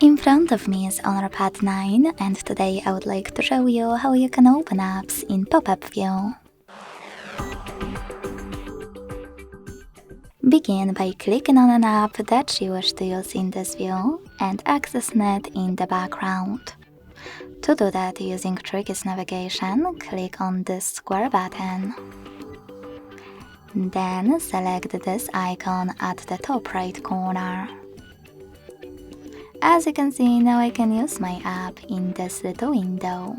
In front of me is HardReset 9, and today I would like to show you how you can open apps in pop-up view. Begin by clicking on an app that you wish to use in this view and accessing it in the background. To do that using Tricky's navigation, click on this square button. Then select this icon at the top right corner. As you can see, now I can use my app in this little window.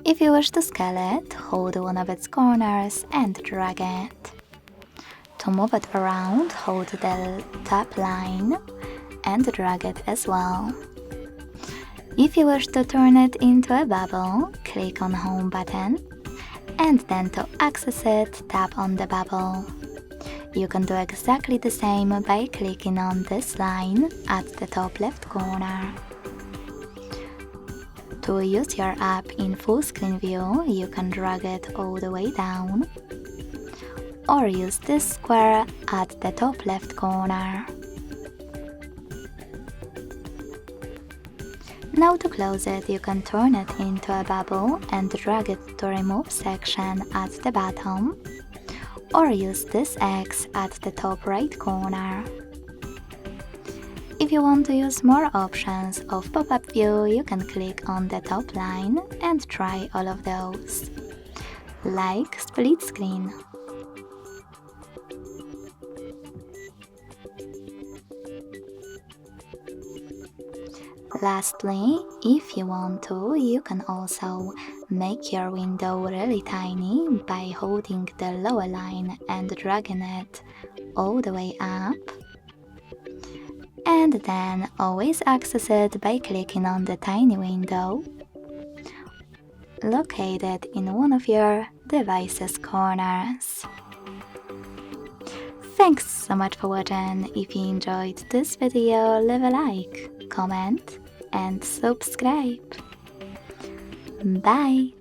If you wish to scale it, hold one of its corners and drag it. To move it around, hold the top line and drag it as well. If you wish to turn it into a bubble, click on Home button, and then to access it, tap on the bubble. You can do exactly the same by clicking on this line at the top left corner. To use your app in full screen view, you can drag it all the way down, or use this square at the top left corner. Now to close it, you can turn it into a bubble and drag it to remove section at the bottom, or use this X at the top right corner. If you want to use more options of pop-up view, you can click on the top line and try all of those, like split screen. Lastly, if you want to, you can also make your window really tiny by holding the lower line and dragging it all the way up. And then always access it by clicking on the tiny window located in one of your device's corners. Thanks so much for watching. If you enjoyed this video, leave a like, comment and subscribe. Bye!